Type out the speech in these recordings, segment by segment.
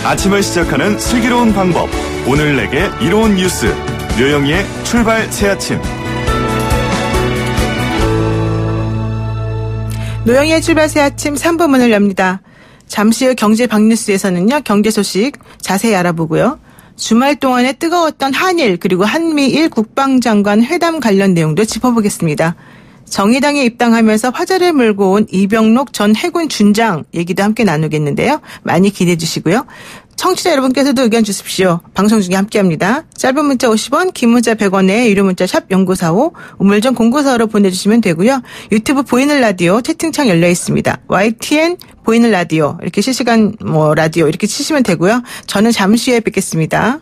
아침을 시작하는 슬기로운 방법. 오늘 내게 이로운 뉴스. 류영희의 출발 새아침. 류영희의 출발 새아침 3부 문을 엽니다. 잠시 후 경제 박뉴스에서는요. 경제 소식 자세히 알아보고요. 주말 동안에 뜨거웠던 한일 그리고 한미일 국방장관 회담 관련 내용도 짚어보겠습니다. 정의당에 입당하면서 화제를 몰고 온 이병록 전 해군 준장 얘기도 함께 나누겠는데요. 많이 기대해 주시고요. 청취자 여러분께서도 의견 주십시오. 방송 중에 함께합니다. 짧은 문자 50원, 긴 문자 100원에 유료 문자 샵 0945, 우물정 0945로 보내주시면 되고요. 유튜브 보이는 라디오 채팅창 열려 있습니다. YTN 보이는 라디오 이렇게 실시간 라디오 이렇게 치시면 되고요. 저는 잠시 후에 뵙겠습니다.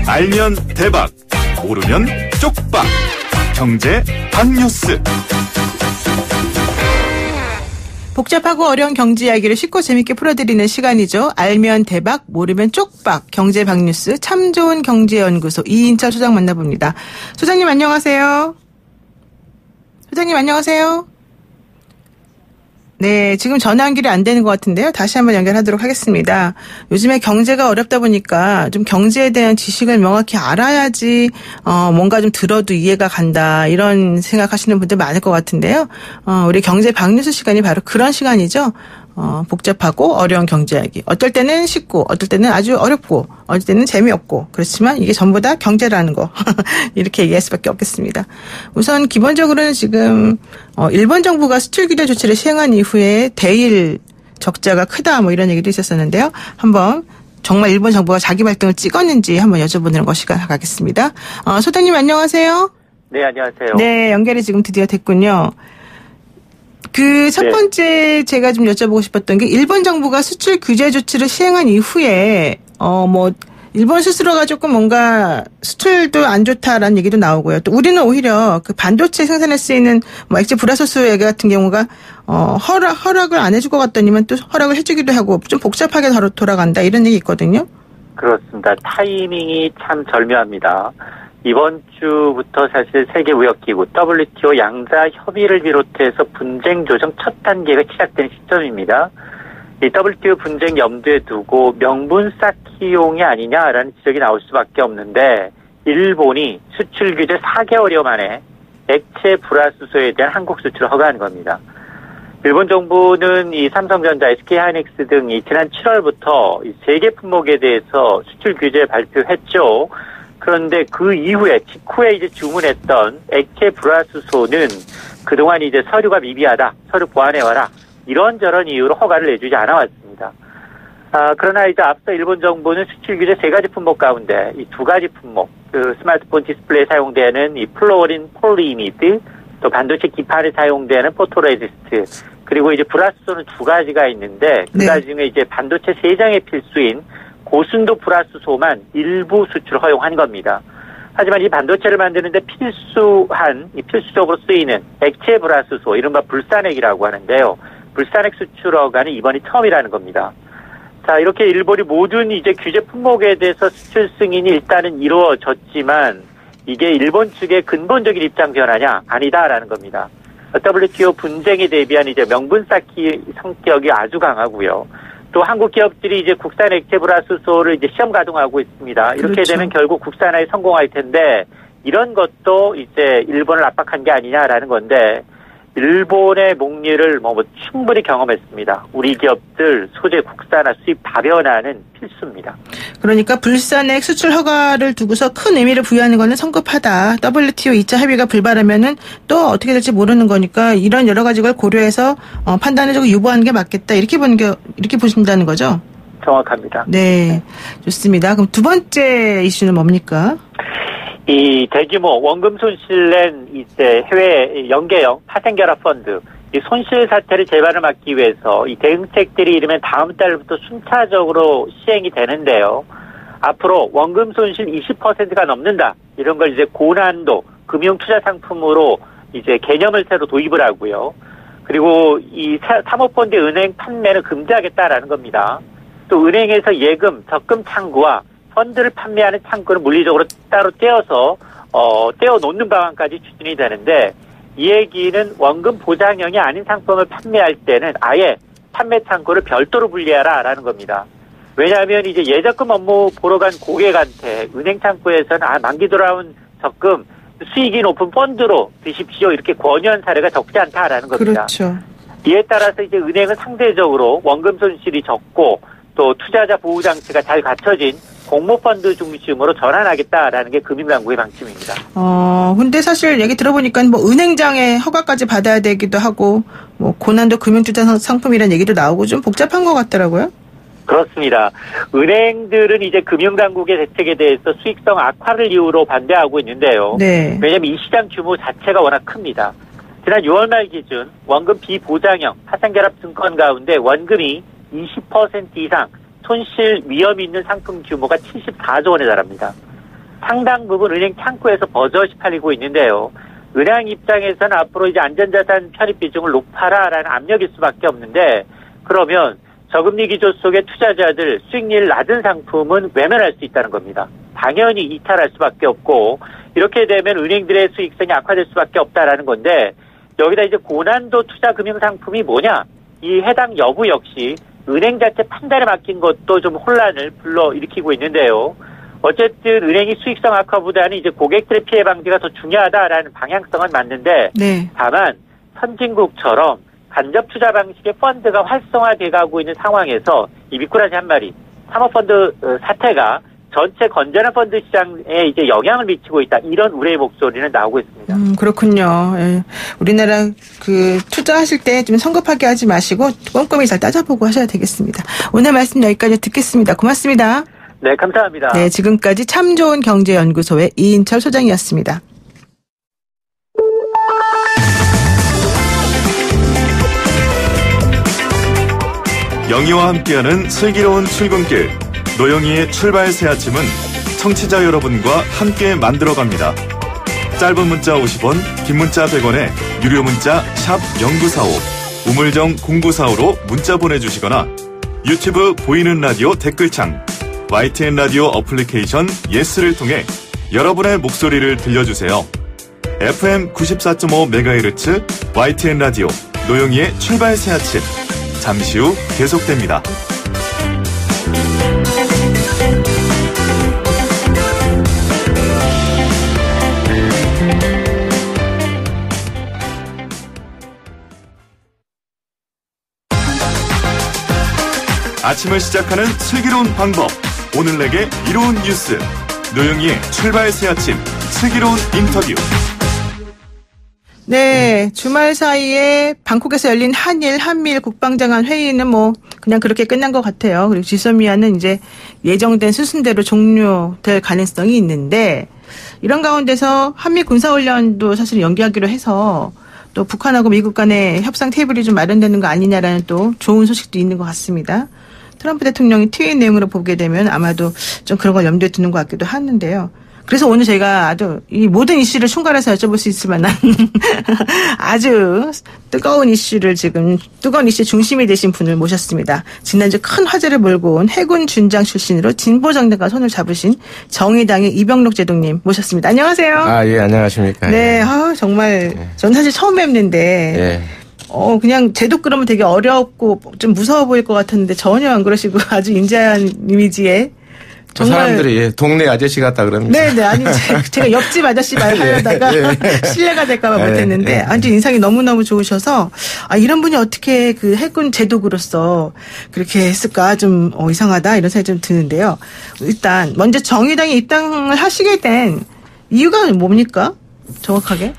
알면 대박, 모르면 쪽박. 경제 박뉴스. 복잡하고 어려운 경제 이야기를 쉽고 재밌게 풀어드리는 시간이죠. 알면 대박, 모르면 쪽박. 경제 박뉴스 참 좋은 경제연구소 이인철 소장 만나봅니다. 소장님 안녕하세요. 소장님 안녕하세요. 네, 지금 전화 연결이 안 되는 것 같은데요. 다시 한번 연결하도록 하겠습니다. 요즘에 경제가 어렵다 보니까 좀 경제에 대한 지식을 명확히 알아야지 뭔가 좀 들어도 이해가 간다 이런 생각하시는 분들 많을 것 같은데요. 우리 경제 박뉴스 시간이 바로 그런 시간이죠. 복잡하고 어려운 경제 이야기. 어떨 때는 쉽고 어떨 때는 아주 어렵고 어떨 때는 재미없고 그렇지만 이게 전부 다 경제라는 거 이렇게 얘기할 수밖에 없겠습니다. 우선 기본적으로는 지금 일본 정부가 수출 규제 조치를 시행한 이후에 대일 적자가 크다 뭐 이런 얘기도 있었었는데요. 한번 정말 일본 정부가 자기 발등을 찍었는지 한번 여쭤보는 것이 가겠습니다. 소장님 안녕하세요. 네, 안녕하세요. 네, 연결이 지금 드디어 됐군요. 첫 번째 제가 좀 여쭤보고 싶었던 게 일본 정부가 수출 규제 조치를 시행한 이후에 일본 스스로가 조금 뭔가 수출도 안 좋다라는 얘기도 나오고요. 또 우리는 오히려 그 반도체 생산에 쓰이는 액체 불화소수 얘기 같은 경우가 허락을 안 해줄 것 같더니만 또 허락을 해주기도 하고 좀 복잡하게 돌아간다 이런 얘기 있거든요. 그렇습니다. 타이밍이 참 절묘합니다. 이번 주부터 사실 세계무역기구 WTO 양자 협의를 비롯해서 분쟁 조정 첫 단계가 시작된 시점입니다. 이 WTO 분쟁 염두에 두고 명분 쌓기용이 아니냐라는 지적이 나올 수밖에 없는데 일본이 수출 규제 4개월여 만에 액체 불화수소에 대한 한국 수출을 허가한 겁니다. 일본 정부는 이 삼성전자, SK하이닉스 등이 지난 7월부터 이 3개 품목에 대해서 수출 규제 발표했죠. 그런데 그 이후에 직후에 이제 주문했던 액체 불화수소는 그동안 이제 서류가 미비하다, 서류 보완해와라 이런저런 이유로 허가를 내주지 않아 왔습니다. 그러나 이제 앞서 일본 정부는 수출 규제 3가지 품목 가운데 이 2가지 품목, 그 스마트폰 디스플레이에 사용되는 이 플로린 폴리이미드, 또 반도체 기판에 사용되는 포토레지스트, 그리고 이제 불화수소는 2가지가 있는데 그 가지 중에 이제 반도체 세정에 필수인 고순도 불화수소만 일부 수출 허용한 겁니다. 하지만 이 반도체를 만드는데 필수적으로 쓰이는 액체 불화수소, 이른바 불산액이라고 하는데요. 불산액 수출 허가는 이번이 처음이라는 겁니다. 자, 이렇게 일본이 모든 이제 규제 품목에 대해서 수출 승인이 일단은 이루어졌지만 이게 일본 측의 근본적인 입장 변화냐? 아니다라는 겁니다. WTO 분쟁에 대비한 이제 명분 쌓기 성격이 아주 강하고요. 또 한국 기업들이 이제 국산 액체 불화수소를 이제 시험 가동하고 있습니다. 이렇게 그렇죠. 되면 결국 국산화에 성공할 텐데 이런 것도 이제 일본을 압박한 게 아니냐라는 건데 일본의 목리를 충분히 경험했습니다. 우리 기업들 소재 국산화 수입 다변화는 필수입니다. 그러니까 불산액 수출 허가를 두고서 큰 의미를 부여하는 것은 성급하다. WTO 2차 합의가 불발하면은 또 어떻게 될지 모르는 거니까 이런 여러 가지 걸 고려해서 판단을 좀 유보하는 게 맞겠다. 이렇게 보신다는 거죠? 정확합니다. 네, 좋습니다. 그럼 두 번째 이슈는 뭡니까? 이 대규모 원금 손실 낸 이제 해외 연계형 파생결합 펀드, 이 손실 사태를 재발을 막기 위해서 이 대응책들이 이르면 다음 달부터 순차적으로 시행이 되는데요. 앞으로 원금 손실 20%가 넘는다, 이런 걸 이제 고난도 금융 투자 상품으로 이제 개념을 새로 도입을 하고요. 그리고 이 사모펀드 은행 판매는 금지하겠다라는 겁니다. 또 은행에서 예금, 적금 창구와 펀드를 판매하는 창구를 물리적으로 따로 떼어 놓는 방안까지 추진이 되는데 이 얘기는 원금 보장형이 아닌 상품을 판매할 때는 아예 판매 창고를 별도로 분리하라라는 겁니다. 왜냐하면 이제 예적금 업무 보러 간 고객한테 은행 창구에서는 만기 돌아온 적금 수익이 높은 펀드로 드십시오 이렇게 권유한 사례가 적지 않다라는 겁니다. 그렇죠. 이에 따라서 이제 은행은 상대적으로 원금 손실이 적고 또 투자자 보호 장치가 잘 갖춰진 공모펀드 중심으로 전환하겠다라는 게 금융당국의 방침입니다. 근데 사실 얘기 들어보니까 뭐 은행장에 허가까지 받아야 되기도 하고 뭐 고난도 금융투자 상품이라는 얘기도 나오고 좀 복잡한 것 같더라고요. 그렇습니다. 은행들은 이제 금융당국의 대책에 대해서 수익성 악화를 이유로 반대하고 있는데요. 네. 왜냐하면 이 시장 규모 자체가 워낙 큽니다. 지난 6월 말 기준 원금 비보장형 파생결합 증권 가운데 원금이 20% 이상 손실 위험이 있는 상품 규모가 74조 원에 달합니다. 상당 부분 은행 창구에서 버젓이 팔리고 있는데요. 은행 입장에서는 앞으로 이제 안전자산 편입 비중을 높아라라는 압력일 수밖에 없는데 그러면 저금리 기조 속의 투자자들 수익률 낮은 상품은 외면할 수 있다는 겁니다. 당연히 이탈할 수밖에 없고 이렇게 되면 은행들의 수익성이 악화될 수밖에 없다라는 건데 여기다 이제 고난도 투자 금융 상품이 뭐냐? 이 해당 여부 역시 은행 자체 판단에 맡긴 것도 좀 혼란을 불러일으키고 있는데요. 어쨌든 은행이 수익성 악화보다는 이제 고객들의 피해 방지가 더 중요하다라는 방향성은 맞는데 네. 다만 선진국처럼 간접 투자 방식의 펀드가 활성화돼 가고 있는 상황에서 이 미꾸라지 한 마리 사모펀드 사태가 전체 건전한 펀드 시장에 이제 영향을 미치고 있다. 이런 우려의 목소리는 나오고 있습니다. 그렇군요. 예. 우리나라 투자하실 때 좀 성급하게 하지 마시고 꼼꼼히 잘 따져보고 하셔야 되겠습니다. 오늘 말씀 여기까지 듣겠습니다. 고맙습니다. 네, 감사합니다. 네, 지금까지 참 좋은 경제연구소의 이인철 소장이었습니다. 영희와 함께하는 슬기로운 출근길 노영희의 출발 새 아침은 청취자 여러분과 함께 만들어갑니다. 짧은 문자 50원, 긴 문자 100원에 유료 문자 샵 0945, 우물정 0945로 문자 보내주시거나 유튜브 보이는 라디오 댓글창, YTN 라디오 어플리케이션 예스를 통해 여러분의 목소리를 들려주세요. FM 94.5MHz YTN 라디오 노영희의 출발 새 아침 잠시 후 계속됩니다. 아침을 시작하는 슬기로운 방법. 오늘 내게 이로운 뉴스. 노영희의 출발 새 아침 슬기로운 인터뷰. 네, 주말 사이에 방콕에서 열린 한미일 국방장관 회의는 뭐 그냥 그렇게 끝난 것 같아요. 그리고 지소미아는 이제 예정된 수순대로 종료될 가능성이 있는데 이런 가운데서 한미 군사훈련도 사실 연기하기로 해서 또 북한하고 미국 간의 협상 테이블이 좀 마련되는 거 아니냐라는 또 좋은 소식도 있는 것 같습니다. 트럼프 대통령이 트윗 내용으로 보게 되면 아마도 좀 그런 걸 염두에 두는 것 같기도 하는데요. 그래서 오늘 저희가 아주 이 모든 이슈를 총괄해서 여쭤볼 수 있을 만한 아주 뜨거운 이슈 중심이 되신 분을 모셨습니다. 지난주 큰 화제를 몰고 온 해군 준장 출신으로 진보정당과 손을 잡으신 정의당의 이병록 제동님 모셨습니다. 안녕하세요. 아, 예, 안녕하십니까. 네, 정말 전 사실 처음 뵙는데 그냥 제독 그러면 되게 어렵고 좀 무서워 보일 것 같았는데 전혀 안 그러시고 아주 인자한 이미지에 정말 사람들이 동네 아저씨 같다 그럽니다. 네네. 아니 제가 옆집 아저씨 말하려다가 실례가 될까 봐 못했는데 아주 인상이 너무너무 좋으셔서 이런 분이 어떻게 그 해군 제독으로서 그렇게 했을까 좀 이상하다 이런 생각이 좀 드는데요. 일단 먼저 정의당에 입당을 하시게 된 이유가 뭡니까? 정확하게?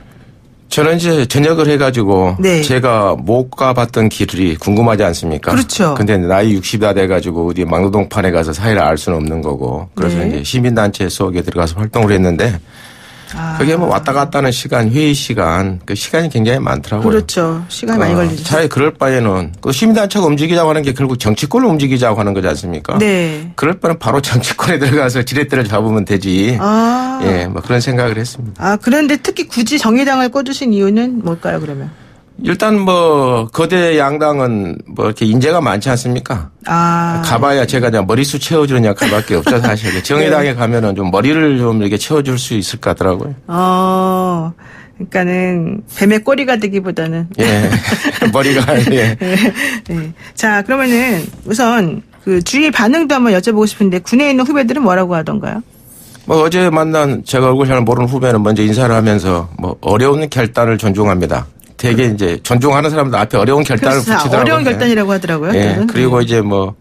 저는 이제 전역을 해가지고 제가 못 가봤던 길이 궁금하지 않습니까? 그렇죠. 근데 나이 60다 돼가지고 어디 막노동판에 가서 사회를 알 수는 없는 거고 그래서 이제 시민단체 속에 들어가서 활동을 했는데 그게 뭐 왔다 갔다 하는 시간, 회의 시간, 그 시간이 굉장히 많더라고요. 그렇죠. 시간이 많이 걸리죠. 차라리 그럴 바에는 그 시민단체가 움직이자고 하는 게 결국 정치권을 움직이자고 하는 거지 않습니까? 네. 그럴 바는 바로 정치권에 들어가서 지렛대를 잡으면 되지. 예, 뭐 그런 생각을 했습니다. 그런데 특히 굳이 정의당을 꽂으신 이유는 뭘까요, 그러면? 일단 뭐 거대 양당은 뭐 이렇게 인재가 많지 않습니까? 가봐야 제가 그냥 머리수 채워주는 역할밖에 없죠 사실. 정의당에 가면은 좀 머리를 좀 이렇게 채워줄 수 있을 것 같더라고요. 그러니까는 뱀의 꼬리가 되기보다는. 예. 머리가, 예. 네. 자, 그러면은 우선 그 주위 반응도 한번 여쭤보고 싶은데 군에 있는 후배들은 뭐라고 하던가요? 뭐 어제 만난 제가 얼굴 잘 모르는 후배는 먼저 인사를 하면서 뭐 어려운 결단을 존중합니다. 되게 이제 존중하는 사람들 앞에 어려운 결단을 붙이더라고요. 어려운 결단이라고 하더라고요. 예. 그리고 이제 뭐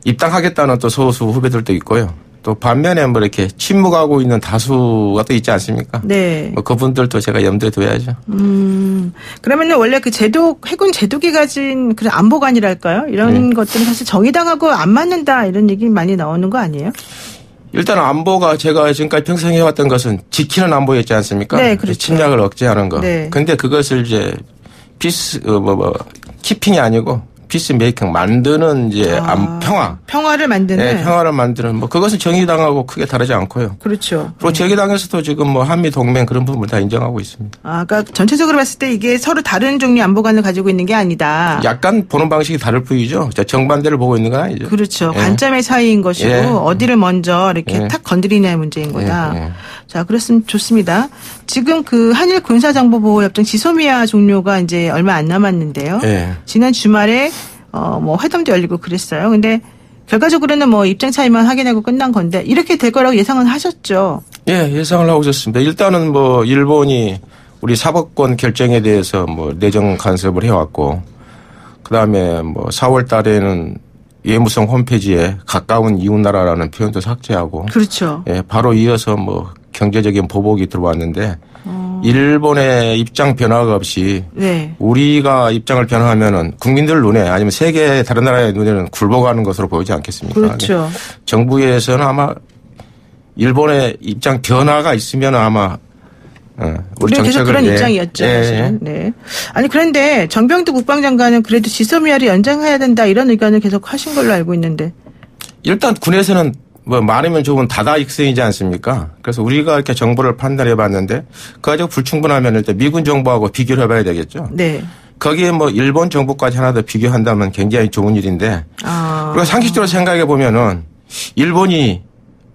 입당하겠다는 또 소수 후배들도 있고요. 또 반면에 뭐 이렇게 침묵하고 있는 다수가 또 있지 않습니까? 네. 뭐 그분들도 제가 염두에 둬야죠. 그러면은 원래 그 제도, 해군 제도기 가진 그런 안보관이랄까요? 이런 것들은 사실 정의당하고 안 맞는다 이런 얘기 많이 나오는 거 아니에요? 일단 안보가 제가 지금까지 평생 해왔던 것은 지키는 안보였지 않습니까? 네, 그렇죠. 침략을 억제하는 거. 네. 근데 그것을 이제 키핑이 아니고 피스 메이킹 만드는 이제 평화를 만드는. 네, 평화를 만드는 뭐 그것은 정의당하고 크게 다르지 않고요. 그렇죠. 그리고 정의당에서도 지금 뭐 한미 동맹 그런 부분을 다 인정하고 있습니다. 그러니까 전체적으로 봤을 때 이게 서로 다른 종류의 안보관을 가지고 있는 게 아니다. 약간 보는 방식이 다를 뿐이죠. 정반대를 보고 있는 건 아니죠. 그렇죠. 예. 관점의 차이인 것이고 예. 어디를 먼저 이렇게 탁 건드리냐의 문제인 거다. 예. 자, 그렇으면 좋습니다. 지금 그 한일 군사정보보호협정 지소미아 종료가 이제 얼마 안 남았는데요. 예. 지난 주말에 뭐 회담도 열리고 그랬어요. 근데 결과적으로는 뭐 입장 차이만 확인하고 끝난 건데 이렇게 될 거라고 예상은 하셨죠? 예, 예상을 하고 있었습니다. 일단은 뭐 일본이 우리 사법권 결정에 대해서 뭐 내정 간섭을 해왔고 그다음에 뭐 4월 달에는 예무성 홈페이지에 가까운 이웃나라라는 표현도 삭제하고 그렇죠. 예, 바로 이어서 뭐 경제적인 보복이 들어왔는데 일본의 입장 변화가 없이 네. 우리가 입장을 변화하면은 국민들 눈에 아니면 세계 다른 나라의 눈에는 굴복하는 것으로 보이지 않겠습니까? 그렇죠. 정부에서는 아마 일본의 입장 변화가 있으면 아마 우리 정책을 계속 그런 입장이었죠. 사실은. 네. 아니 그런데 정병두 국방장관은 그래도 지소미아를 연장해야 된다 이런 의견을 계속 하신 걸로 알고 있는데. 일단 군에서는 뭐 많으면 좋은 다다익선이지 않습니까? 그래서 우리가 이렇게 정보를 판단해 봤는데 그 아직 불충분하면 일단 미군 정보하고 비교를 해봐야 되겠죠. 네. 거기에 뭐 일본 정보까지 하나 더 비교한다면 굉장히 좋은 일인데 그리고 상식적으로 생각해 보면은 일본이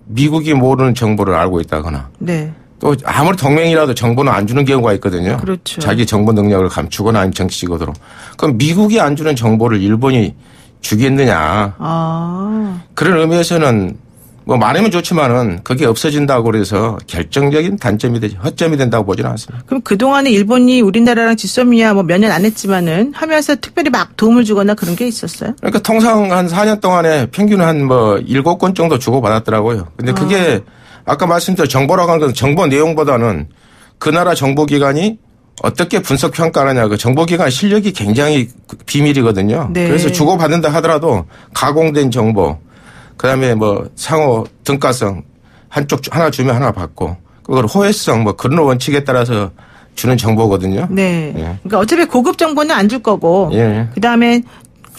미국이 모르는 정보를 알고 있다거나 네. 또 아무리 동맹이라도 정보는 안 주는 경우가 있거든요. 그렇죠. 자기 정보 능력을 감추거나 아니면 정치적으로. 그럼 미국이 안 주는 정보를 일본이 주겠느냐. 그런 의미에서는 뭐 많으면 좋지만은 그게 없어진다고 그래서 결정적인 단점이 되지 허점이 된다고 보지는 않습니다. 그럼 그동안에 일본이 우리나라랑 지소미아 뭐 몇 년 안 했지만은 하면서 특별히 막 도움을 주거나 그런 게 있었어요? 그러니까 통상 한 4년 동안에 평균 한 뭐 7건 정도 주고받았더라고요. 근데 그게 아까 말씀드린 정보라고 하는 건 정보 내용보다는 그 나라 정보기관이 어떻게 분석 평가하느냐 그 정보기관 실력이 굉장히 비밀이거든요. 네. 그래서 주고받는다 하더라도 가공된 정보 그다음에 뭐 상호 등가성 한쪽 하나 주면 하나 받고 그걸 호혜성 뭐 그런 원칙에 따라서 주는 정보거든요. 네. 예. 그러니까 어차피 고급 정보는 안 줄 거고 예. 그다음에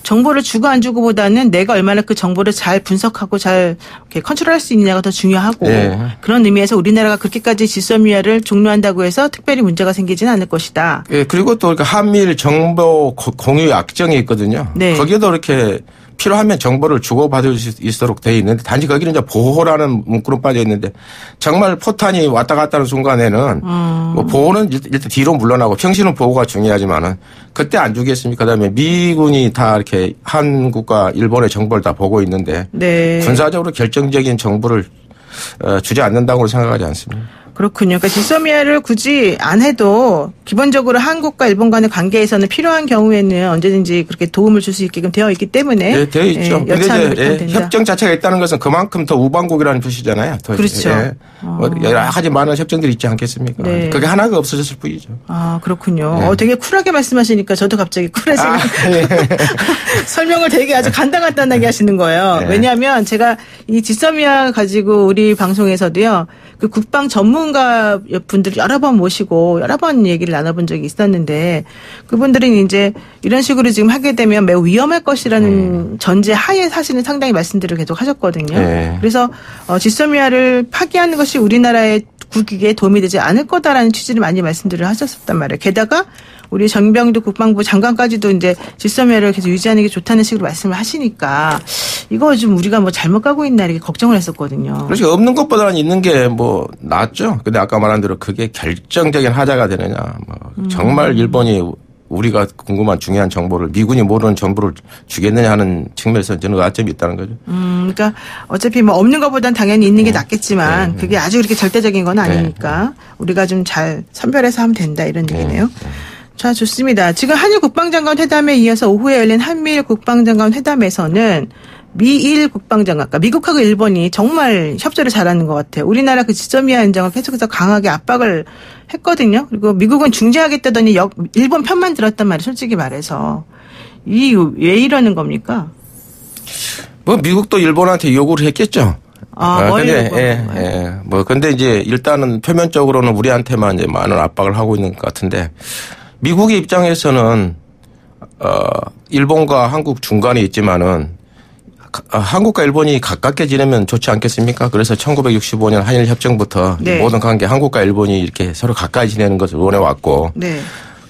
정보를 주고 안 주고보다는 내가 얼마나 그 정보를 잘 분석하고 잘 이렇게 컨트롤할 수 있느냐가 더 중요하고 예. 그런 의미에서 우리나라가 그렇게까지 지소미아를 종료한다고 해서 특별히 문제가 생기지는 않을 것이다. 예, 그리고 또 한미일 정보 공유 약정이 있거든요. 네. 거기에도 이렇게 필요하면 정보를 주고받을 수 있도록 돼 있는데 단지 거기는 이제 보호라는 문구로 빠져 있는데 정말 포탄이 왔다 갔다 하는 순간에는 뭐 보호는 일단 뒤로 물러나고 평시는 보호가 중요하지만은 그때 안 주겠습니까? 그다음에 미군이 다 이렇게 한국과 일본의 정보를 다 보고 있는데 네. 군사적으로 결정적인 정보를 주지 않는다고 생각하지 않습니다. 그렇군요. 그러니까 지소미아를 굳이 안 해도 기본적으로 한국과 일본 간의 관계에서는 필요한 경우에는 언제든지 그렇게 도움을 줄 수 있게끔 되어 있기 때문에 네, 되어 있죠. 예, 여차하면 그렇게 된다. 협정 자체가 있다는 것은 그만큼 더 우방국이라는 뜻이잖아요. 더 그렇죠. 예. 뭐 여러 가지 많은 협정들이 있지 않겠습니까? 네. 그게 하나가 없어졌을 뿐이죠. 아, 그렇군요. 네. 되게 쿨하게 말씀하시니까 저도 갑자기 쿨해지고 설명을 되게 아주 간단하게 하시는 거예요. 네. 왜냐하면 제가 이 지소미아 가지고 우리 방송에서도요. 그 국방 전문가 분들 여러 번 모시고 여러 번 얘기를 나눠본 적이 있었는데 그분들은 이제 이런 식으로 지금 하게 되면 매우 위험할 것이라는 전제 하에 사실은 상당히 말씀들을 계속 하셨거든요. 네. 그래서 지소미아를 파기하는 것이 우리나라의 국익에 도움이 되지 않을 거다라는 취지를 많이 말씀들을 하셨었단 말이에요. 게다가 우리 정병도 국방부 장관까지도 이제 질서멸을 계속 유지하는 게 좋다는 식으로 말씀을 하시니까 이거 좀 우리가 뭐 잘못 가고 있나 이렇게 걱정을 했었거든요. 그렇죠. 없는 것보다는 있는 게 뭐 낫죠. 근데 아까 말한 대로 그게 결정적인 하자가 되느냐. 뭐 정말 일본이 우리가 궁금한 중요한 정보를 미군이 모르는 정보를 주겠느냐 하는 측면에서 저는 의아점이 있다는 거죠. 그러니까 어차피 뭐 없는 것보단 당연히 있는 게 낫겠지만 그게 아주 그렇게 절대적인 건 아니니까 우리가 좀 잘 선별해서 하면 된다 이런 얘기네요. 자, 좋습니다. 지금 한일 국방장관 회담에 이어서 오후에 열린 한미일 국방장관 회담에서는 미일 국방장관, 그러니까 미국하고 일본이 정말 협조를 잘하는 것 같아요. 우리나라 그 지소미아 연장을 계속해서 강하게 압박을 했거든요. 그리고 미국은 중재하겠다더니 일본 편만 들었단 말이에요. 솔직히 말해서. 왜 이러는 겁니까? 뭐 미국도 일본한테 요구를 했겠죠. 근데 이제 일단은 표면적으로는 우리한테만 이제 많은 압박을 하고 있는 것 같은데 미국의 입장에서는 일본과 한국 중간에 있지만은 한국과 일본이 가깝게 지내면 좋지 않겠습니까? 그래서 1965년 한일 협정부터 네. 모든 관계 한국과 일본이 이렇게 서로 가까이 지내는 것을 원해왔고. 네.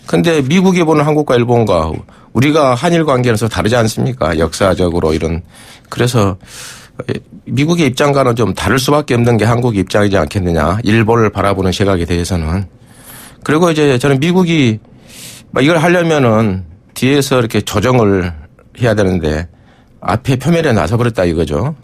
근데 미국이 보는 한국과 일본과 우리가 한일 관계에서 다르지 않습니까? 역사적으로 이런. 그래서 미국의 입장과는 좀 다를 수밖에 없는 게 한국의 입장이지 않겠느냐. 일본을 바라보는 시각에 대해서는. 그리고 이제 저는 미국이 이걸 하려면은 뒤에서 이렇게 조정을 해야 되는데 앞에 표면에 나서버렸다 이거죠.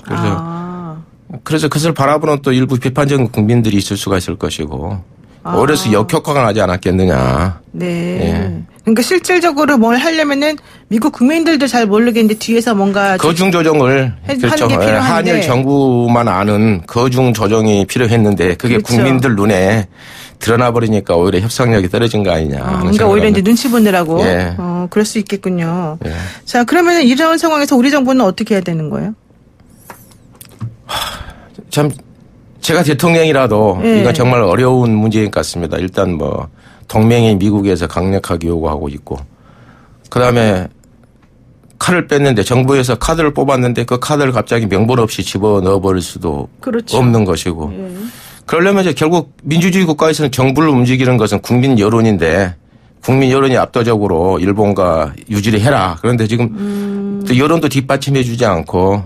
그래서 그것을 바라보는 또 일부 비판적인 국민들이 있을 수가 있을 것이고 오히려 역효과가 나지 않았겠느냐. 네. 예. 그러니까 실질적으로 뭘 하려면은 미국 국민들도 잘 모르겠는데 뒤에서 뭔가 거중 조정을 그렇죠. 한일 정부만 아는 거중 조정이 필요했는데 그게 그렇죠. 국민들 눈에 드러나 버리니까 오히려 협상력이 떨어진 거 아니냐. 그러니까 오히려 이제 눈치 보느라고. 예. 그럴 수 있겠군요. 예. 자, 그러면 이런 상황에서 우리 정부는 어떻게 해야 되는 거예요? 참 제가 대통령이라도 이건 정말 어려운 문제인 것 같습니다. 일단 뭐 동맹이 미국에서 강력하게 요구하고 있고 그다음에 칼을 뺐는데 정부에서 카드를 뽑았는데 그 카드를 갑자기 명분 없이 집어넣어 버릴 수도 그렇죠. 없는 것이고 그러려면 이제 결국 민주주의 국가에서는 정부를 움직이는 것은 국민 여론인데 국민 여론이 압도적으로 일본과 유지를 해라. 그런데 지금 또 여론도 뒷받침해 주지 않고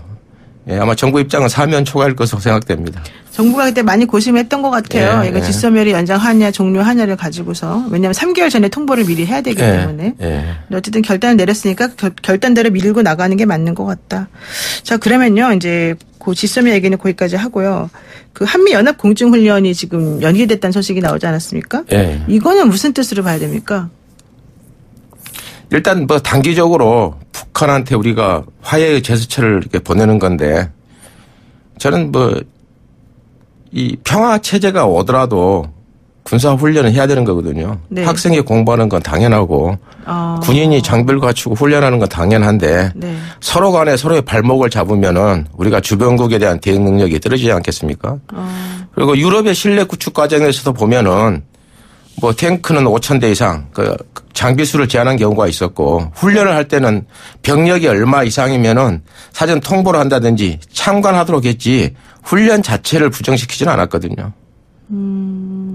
아마 정부 입장은 사면 초과일 것으로 생각됩니다. 정부가 그때 많이 고심했던 것 같아요. 이거 지소멸이 연장하냐 종료하냐를 가지고서. 왜냐하면 3개월 전에 통보를 미리 해야 되기 때문에. 어쨌든 결단을 내렸으니까 결단대로 밀고 나가는 게 맞는 것 같다. 자, 그러면요. 이제 그 지소멸 얘기는 거기까지 하고요. 그 한미연합공중훈련이 지금 연기됐다는 소식이 나오지 않았습니까? 이거는 무슨 뜻으로 봐야 됩니까? 일단 뭐 단기적으로 북한한테 우리가 화해의 제스처를 이렇게 보내는 건데 저는 뭐 이 평화 체제가 오더라도 군사 훈련을 해야 되는 거거든요. 네. 학생이 공부하는 건 당연하고 군인이 장비를 갖추고 훈련하는 건 당연한데 서로 간에 서로의 발목을 잡으면은 우리가 주변국에 대한 대응 능력이 떨어지지 않겠습니까? 그리고 유럽의 실내 구축 과정에서도 보면은 뭐 탱크는 5,000대 이상 그 장비 수를 제한한 경우가 있었고 훈련을 할 때는 병력이 얼마 이상이면은 사전 통보를 한다든지 참관하도록 했지 훈련 자체를 부정시키지는 않았거든요.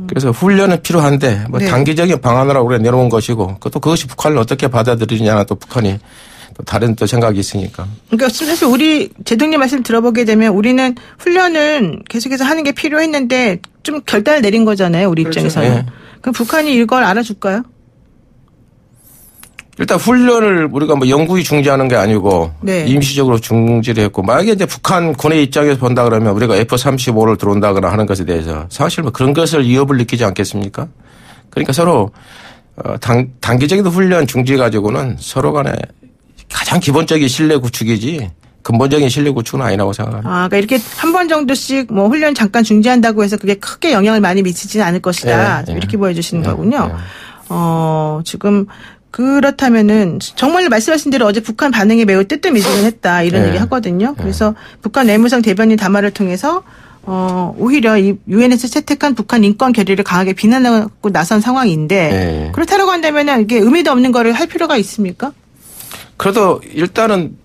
그래서 훈련은 필요한데 뭐 단기적인 방안으로 우리가 내놓은 것이고 그것이 북한을 어떻게 받아들이느냐는 또 북한이 또 다른 또 생각이 있으니까. 그러니까 사실 우리 제동님 말씀 들어보게 되면 우리는 훈련은 계속해서 하는 게 필요했는데 좀 결단을 내린 거잖아요. 우리 그렇죠. 입장에서는. 그럼 북한이 이걸 알아줄까요? 일단 훈련을 우리가 뭐 영구히 중지하는 게 아니고 임시적으로 중지를 했고 만약에 이제 북한 군의 입장에서 본다 그러면 우리가 F-35를 들어온다거나 하는 것에 대해서 사실 뭐 그런 것을 위협을 느끼지 않겠습니까? 그러니까 서로 단기적인 훈련 중지 가지고는 서로 간에 가장 기본적인 신뢰 구축이지 근본적인 신뢰 구축은 아니라고 생각합니다. 그러니까 이렇게 한 번 정도씩 뭐 훈련 잠깐 중지한다고 해서 그게 크게 영향을 많이 미치지는 않을 것이다. 이렇게 보여주시는 거군요. 지금 그렇다면은 정말 말씀하신 대로 어제 북한 반응이 매우 뜨뜻미지근했다 이런 얘기 하거든요. 그래서 북한 외무성 대변인 담화를 통해서 오히려 이 유엔에서 채택한 북한 인권 결의를 강하게 비난하고 나선 상황인데 그렇다고 한다면은 이게 의미도 없는 거를 할 필요가 있습니까? 그래도 일단은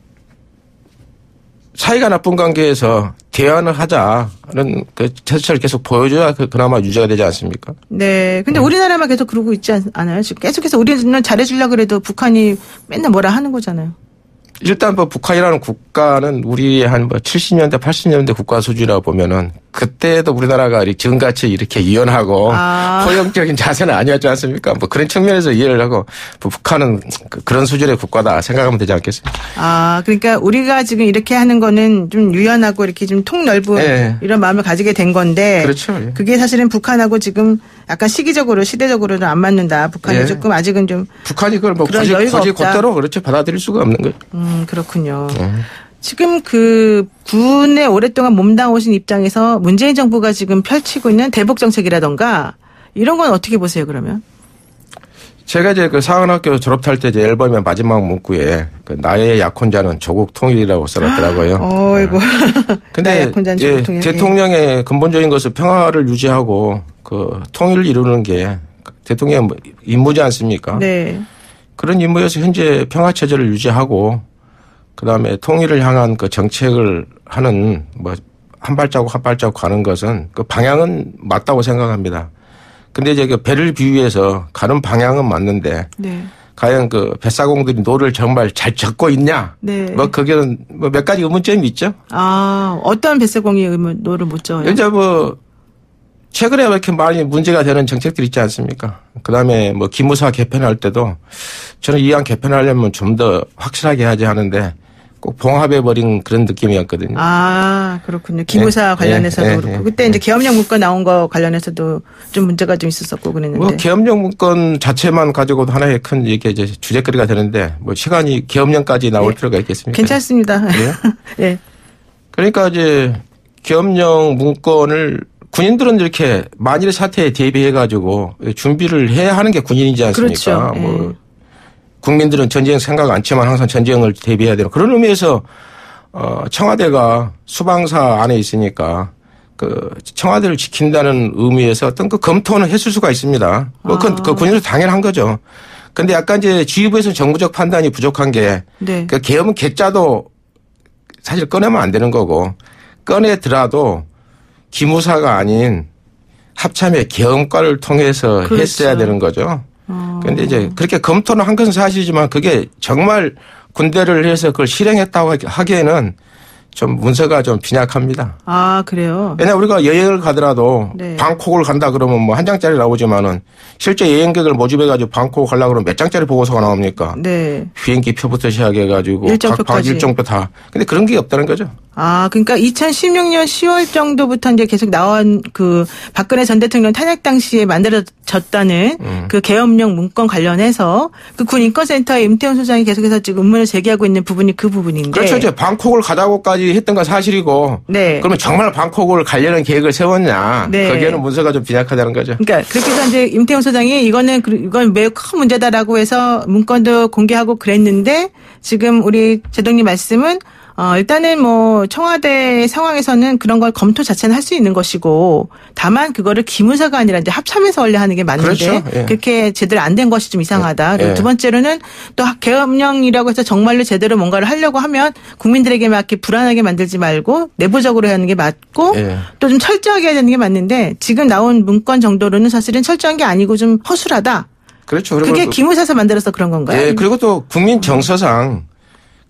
사이가 나쁜 관계에서 개헌을 하자는 그 제스처를 계속 보여줘야 그나마 유지가 되지 않습니까? 네. 근데 우리나라만 계속 그러고 있지 않아요? 지금 계속해서 우리는 잘해주려고 그래도 북한이 맨날 뭐라 하는 거잖아요. 일단 뭐 북한이라는 국가는 우리의 한 뭐 70년대, 80년대 국가 수준이라고 보면은 그때도 우리나라가 지금같이 이렇게 유연하고 포용적인 자세는 아니었지 않습니까? 뭐 그런 측면에서 이해를 하고 뭐 북한은 그런 수준의 국가다 생각하면 되지 않겠습니까? 그러니까 우리가 지금 이렇게 하는 거는 좀 유연하고 이렇게 좀 통 넓은 네. 이런 마음을 가지게 된 건데. 그렇죠. 예. 그게 사실은 북한하고 지금 약간 시기적으로 시대적으로는 안 맞는다. 북한이 예. 조금 아직은 좀. 북한이 그걸 뭐 그런 여유가 굳이 없다. 곧대로 그렇죠. 받아들일 수가 없는 거죠. 그렇군요. 지금 그 군에 오랫동안 몸담으신 입장에서 문재인 정부가 지금 펼치고 있는 대북 정책이라던가 이런 건 어떻게 보세요, 그러면? 제가 이제 그 사관학교 졸업할 때 제 앨범의 마지막 문구에 그 나의 약혼자는 조국 통일이라고 써놨더라고요. 어이구. 근데 약혼자는 조국 통일. 대통령의 근본적인 것은 평화를 유지하고 그 통일을 이루는 게 대통령의 임무지 않습니까? 네. 그런 임무에서 현재 평화 체제를 유지하고 그다음에 통일을 향한 그 정책을 하는 뭐 한 발자국 한 발자국 가는 것은 그 방향은 맞다고 생각합니다. 근데 이제 그 배를 비유해서 가는 방향은 맞는데 네. 과연 그 뱃사공들이 노를 정말 잘 젓고 있냐? 네. 뭐 거기는 뭐 몇 가지 의문점이 있죠. 어떤 뱃사공이 노를 못 져요? 이제 뭐 최근에 왜 이렇게 많이 문제가 되는 정책들이 있지 않습니까? 그다음에 뭐 기무사 개편할 때도 저는 이왕 개편하려면 좀 더 확실하게 하지 하는데 꼭 봉합해버린 그런 느낌이었거든요. 그렇군요. 기무사 관련해서도 그렇고. 그때 이제 계엄령 문건 나온 거 관련해서도 좀 문제가 좀 있었었고 그랬는데. 뭐 계엄령 문건 자체만 가지고도 하나의 큰 이게 이제 주제거리가 되는데 뭐 시간이 계엄령까지 나올 필요가 있겠습니까? 괜찮습니다. 네. 그러니까 이제 계엄령 문건을 군인들은 이렇게 만일의 사태에 대비해가지고 준비를 해야 하는 게 군인이지 않습니까? 그렇죠. 뭐 국민들은 전쟁 생각 않지만 항상 전쟁을 대비해야 되는 그런 의미에서 청와대가 수방사 안에 있으니까 그 청와대를 지킨다는 의미에서 어떤 그 검토는 했을 수가 있습니다. 뭐 그 군인으로 당연한 거죠. 그런데 약간 이제 지휘부에서 정부적 판단이 부족한 게 네. 그 계엄은 개짜도 사실 꺼내면 안 되는 거고 꺼내더라도 기무사가 아닌 합참의 계엄과를 통해서 그렇죠. 했어야 되는 거죠. 그런데 이제 그렇게 검토는 한 것은 사실이지만 그게 정말 군대를 해서 그걸 실행했다고 하기에는 좀 문서가 좀 빈약합니다. 그래요? 왜냐하면 우리가 여행을 가더라도 네. 방콕을 간다 그러면 뭐 한 장짜리 나오지만은 실제 여행객을 모집해가지고 방콕 가려고 그러면 몇 장짜리 보고서가 나옵니까? 네. 비행기 표부터 시작해가지고 각 방 일정표 다. 근데 그런 게 없다는 거죠. 그러니까 2016년 10월 정도부터 이제 계속 나온 그 박근혜 전 대통령 탄핵 당시에 만들어졌다는 그 계엄령 문건 관련해서 그 군 인권센터의 임태훈 소장이 계속해서 지금 의문을 제기하고 있는 부분이 그 부분인데. 그렇죠. 이제 방콕을 가자고까지 했던 건 사실이고. 네. 그러면 정말 방콕을 가려는 계획을 세웠냐. 네. 거기에는 문서가 좀 빈약하다는 거죠. 그러니까 그렇게 해서 이제 임태훈 소장이 이건 매우 큰 문제다라고 해서 문건도 공개하고 그랬는데 지금 우리 제동님 말씀은 일단은 뭐 청와대 상황에서는 그런 걸 검토 자체는 할 수 있는 것이고 다만 그거를 기무사가 아니라 이제 합참에서 원래 하는 게 맞는데 그렇죠. 예. 그렇게 제대로 안 된 것이 좀 이상하다. 그리고 예. 두 번째로는 또 계엄령이라고 해서 정말로 제대로 뭔가를 하려고 하면 국민들에게 막 이렇게 불안하게 만들지 말고 내부적으로 하는 게 맞고 예. 또 좀 철저하게 해야 되는 게 맞는데 지금 나온 문건 정도로는 사실은 철저한 게 아니고 좀 허술하다. 그렇죠. 그게 기무사에서 만들어서 그런 건가요? 예. 그리고 또 국민 정서상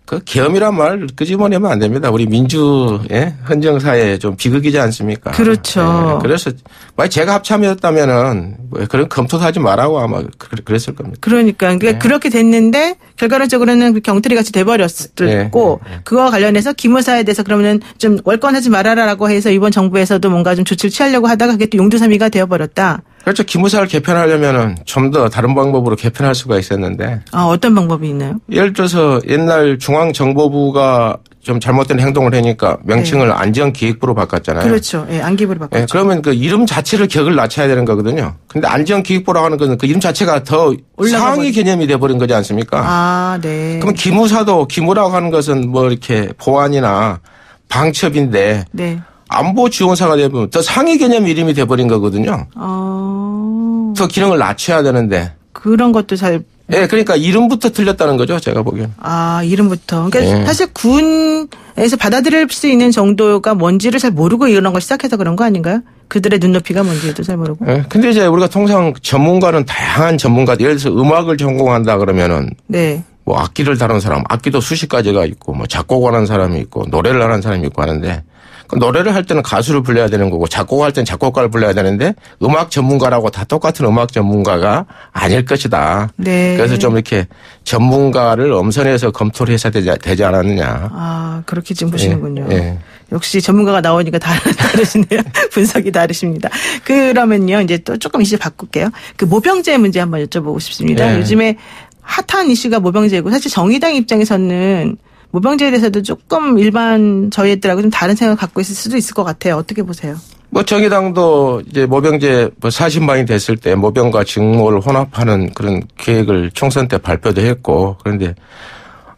그 계엄이란 말 끄집어내면 안 됩니다. 우리 민주 헌정사에 좀 비극이지 않습니까? 그렇죠. 예, 그래서 만약 제가 합참이었다면은 뭐 그런 검토도 하지 말라고 아마 그랬을 겁니다. 그러니까 그렇게 됐는데 결과론적으로는 그렇게 엉터리 같이 돼버렸고 그거와 관련해서 기무사에 대해서 그러면은 좀 월권하지 말아라라고 해서 이번 정부에서도 뭔가 좀 조치를 취하려고 하다가 그게 또 용두사미가 되어버렸다. 그렇죠. 기무사를 개편하려면은 좀 더 다른 방법으로 개편할 수가 있었는데. 어떤 방법이 있나요? 예를 들어서 옛날 중앙정보부가 좀 잘못된 행동을 하니까 명칭을 안전기획부로 바꿨잖아요. 그렇죠. 예, 안기부로 바꿨죠. 그러면 그 이름 자체를 격을 낮춰야 되는 거거든요. 근데 안전기획부라고 하는 것은 그 이름 자체가 더 상위 개념이 돼버린 거지 않습니까? 네. 그럼 기무사도 기무라고 하는 것은 뭐 이렇게 보안이나 방첩인데 네. 안보 지원사가 되면 더 상위 개념 이름이 돼버린 거거든요. 더 기능을 낮춰야 되는데. 그런 것도 잘 예, 그러니까 이름부터 틀렸다는 거죠, 제가 보기엔. 아, 이름부터. 그러니까 사실 군에서 받아들일 수 있는 정도가 뭔지를 잘 모르고 이런 걸 시작해서 그런 거 아닌가요? 그들의 눈높이가 뭔지도 잘 모르고. 예, 근데 이제 우리가 통상 전문가는 다양한 전문가, 예를 들어서 음악을 전공한다 그러면은. 네. 뭐 악기를 다루는 사람, 악기도 수십 가지가 있고, 뭐 작곡을 하는 사람이 있고, 노래를 하는 사람이 있고 하는데, 그 노래를 할 때는 가수를 불러야 되는 거고, 작곡을 할 때는 작곡가를 불러야 되는데, 음악 전문가라고 다 똑같은 음악 전문가가 아닐 것이다. 네. 그래서 좀 이렇게 전문가를 엄선해서 검토를 해서 되지 않았느냐. 아, 그렇게 지금 보시는군요. 예, 예. 역시 전문가가 나오니까 다르시네요. 분석이 다르십니다. 그러면요, 이제 또 조금 이슈 바꿀게요. 그 모병제 문제 한번 여쭤보고 싶습니다. 예. 요즘에 핫한 이슈가 모병제고, 사실 정의당 입장에서는 모병제에 대해서도 조금 일반 저희 애들하고 좀 다른 생각을 갖고 있을 수도 있을 것 같아요. 어떻게 보세요? 뭐 정의당도 이제 모병제 40만이 됐을 때 모병과 직모를 혼합하는 그런 계획을 총선 때 발표도 했고, 그런데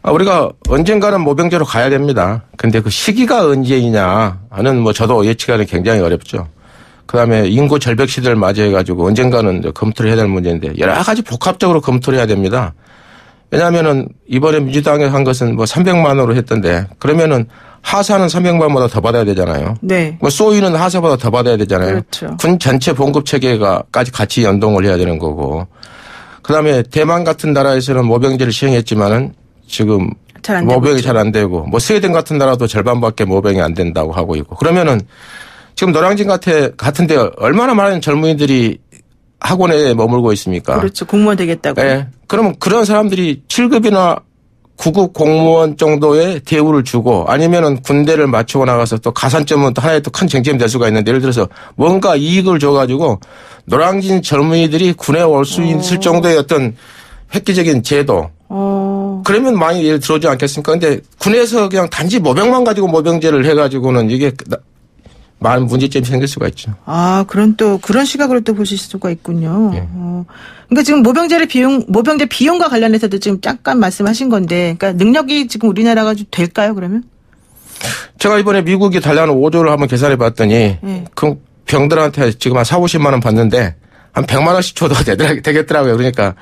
우리가 언젠가는 모병제로 가야 됩니다. 근데 그 시기가 언제이냐 하는 뭐 저도 예측하기 굉장히 어렵죠. 그다음에 인구 절벽 시대를 맞이해가지고 언젠가는 검토를 해야 될 문제인데 여러 가지 복합적으로 검토를 해야 됩니다. 왜냐하면은 이번에 민주당이 한 것은 뭐 300만 원으로 했던데 그러면은 하사는 300만 원보다 더 받아야 되잖아요. 네. 뭐 소위는 하사보다 더 받아야 되잖아요. 그렇죠. 군 전체 봉급 체계가까지 같이 연동을 해야 되는 거고. 그다음에 대만 같은 나라에서는 모병제를 시행했지만은 지금 모병이 잘 안 되고 뭐 스웨덴 같은 나라도 절반밖에 모병이 안 된다고 하고 있고. 그러면은 지금 노량진 같은데 얼마나 많은 젊은이들이 학원에 머물고 있습니까? 그렇죠. 공무원 되겠다고. 네. 그러면 그런 사람들이 7급이나 9급 공무원 정도의 대우를 주고 아니면은 군대를 마치고 나가서 또 가산점은 또 하나의 또 큰 쟁점이 될 수가 있는데 예를 들어서 뭔가 이익을 줘가지고 노량진 젊은이들이 군에 올 수 있을 정도의 어떤 획기적인 제도. 그러면 많이 예를 들어오지 않겠습니까? 근데 군에서 그냥 단지 모병만 가지고 모병제를 해가지고는 이게 많은 문제점이 생길 수가 있죠. 아, 그런 시각으로 또 보실 수가 있군요. 예. 그러니까 지금 모병제 비용과 관련해서도 지금 잠깐 말씀하신 건데, 그러니까 능력이 지금 우리나라가 좀 될까요, 그러면? 제가 이번에 미국이 달라는 5조를 한번 계산해 봤더니, 그 병들한테 지금 한 40, 50만 원 받는데, 한 100만 원씩 줘도 되겠더라고요. 그러니까.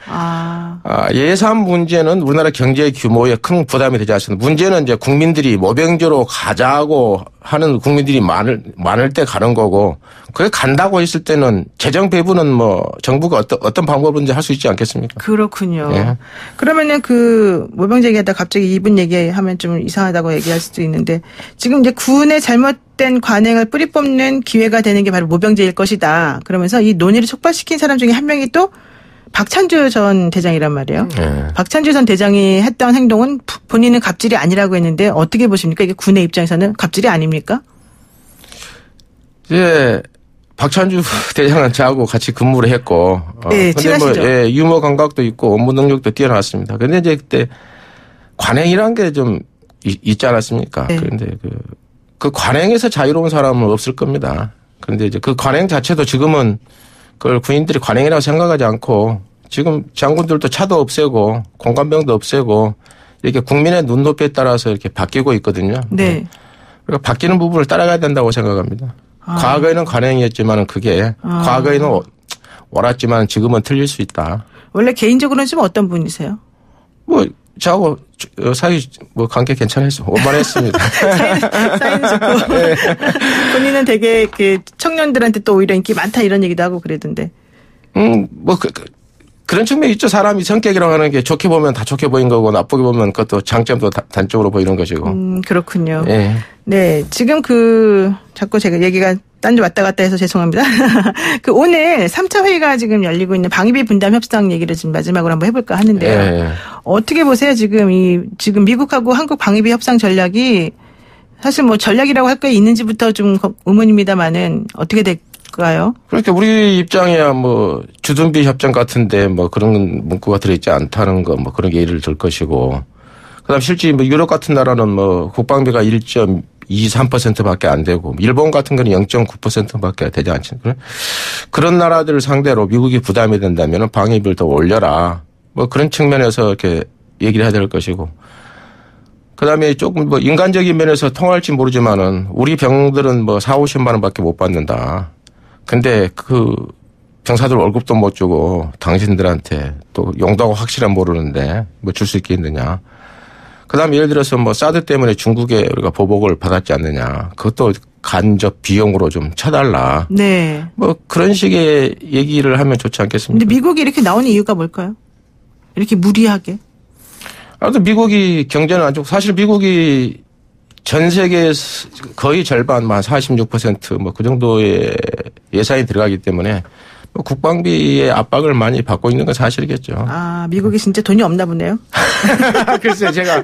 예산 문제는 우리나라 경제 규모에 큰 부담이 되지 않습니다. 문제는 이제 국민들이 모병제로 가자고 하는 국민들이 많을 때 가는 거고, 그게 간다고 했을 때는 재정 배분은 뭐 정부가 어떤 방법인지 할 수 있지 않겠습니까? 그렇군요. 예. 그러면은 그 모병제 얘기하다 갑자기 이분 얘기하면 좀 이상하다고 얘기할 수도 있는데, 지금 이제 군의 잘못된 관행을 뿌리 뽑는 기회가 되는 게 바로 모병제일 것이다. 그러면서 이 논의를 촉발시킨 사람 중에 한 명이 또 박찬주 전 대장이란 말이에요. 박찬주 전 대장이 했던 행동은 본인은 갑질이 아니라고 했는데 어떻게 보십니까? 이게 군의 입장에서는 갑질이 아닙니까? 예. 박찬주 대장은 저하고 같이 근무를 했고. 네, 친하시죠. 뭐, 유머 감각도 있고 업무 능력도 뛰어났습니다. 근데 이제 그때 관행이라는 게 좀 있지 않았습니까? 네. 그런데 그 관행에서 자유로운 사람은 없을 겁니다. 그런데 이제 그 관행 자체도 지금은 그걸 군인들이 관행이라고 생각하지 않고 지금 장군들도 차도 없애고 공관병도 없애고 이렇게 국민의 눈높이에 따라서 이렇게 바뀌고 있거든요. 네. 그러니까 바뀌는 부분을 따라가야 된다고 생각합니다. 과거에는 관행이었지만 그게 과거에는 옳았지만 지금은 틀릴 수 있다. 원래 개인적으로는 좀 어떤 분이세요? 뭐 저하고 사이 뭐 관계 괜찮았어. 원만했습니다. 사이는 좋고 네. 본인은 되게 그 청년들한테 또 오히려 인기 많다 이런 얘기도 하고 그러던데. 뭐 그런 측면이 있죠. 사람이 성격이라고 하는 게 좋게 보면 다 좋게 보인 거고 나쁘게 보면 그것도 장점도 단점으로 보이는 것이고. 그렇군요. 네. 네, 지금 자꾸 제가 얘기가 딴 데 왔다 갔다 해서 죄송합니다. 오늘 3차 회의가 지금 열리고 있는 방위비 분담 협상 얘기를 지금 마지막으로 한번 해볼까 하는데요. 네. 어떻게 보세요? 지금 미국하고 한국 방위비 협상 전략이 사실 뭐 전략이라고 할 게 있는지부터 좀 의문입니다만은 어떻게 될까요? 그러니까 우리 입장이야 뭐 주둔비 협정 같은데 뭐 그런 문구가 들어있지 않다는 거 뭐 그런 게 예를 들 것이고. 그다음 실제 뭐 유럽 같은 나라는 뭐 국방비가 1.23%밖에 안 되고 일본 같은 거는 0.9%밖에 되지 않죠. 그런 나라들을 상대로 미국이 부담이 된다면 방위비를 더 올려라. 뭐 그런 측면에서 이렇게 얘기를 해야 될 것이고. 그다음에 조금 뭐 인간적인 면에서 통할지 모르지만은 우리 병들은 뭐 4, 50만 원밖에 못 받는다. 근데 그 경사들 월급도 못 주고 당신들한테 또 용도가 확실한 모르는데 뭐 줄 수 있겠느냐. 그다음에 예를 들어서 뭐 사드 때문에 중국에 우리가 보복을 받았지 않느냐. 그것도 간접 비용으로 좀 쳐달라. 네. 뭐 그런 식의 얘기를 하면 좋지 않겠습니까? 근데 미국이 이렇게 나오는 이유가 뭘까요? 이렇게 무리하게? 아무튼 미국이 경제는 안 좋고 사실 미국이 전 세계 거의 절반, 한 46% 뭐 그 정도의 예산이 들어가기 때문에 뭐 국방비의 압박을 많이 받고 있는 건 사실이겠죠. 아, 미국이 진짜 돈이 없나 보네요. 글쎄요, 제가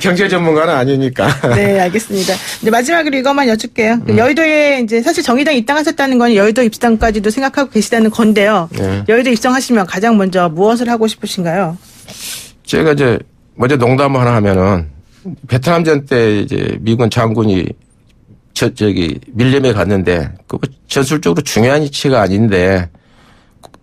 경제 전문가는 아니니까. 네, 알겠습니다. 이제 마지막으로 이것만 여쭐게요. 여의도에 이제 사실 정의당 입당하셨다는 건 여의도 입당까지도 생각하고 계시다는 건데요. 네. 여의도 입당하시면 가장 먼저 무엇을 하고 싶으신가요? 제가 이제 먼저 농담 하나 하면은 베트남전 때 이제 미군 장군이 저기 밀림에 갔는데 그 전술적으로 중요한 위치가 아닌데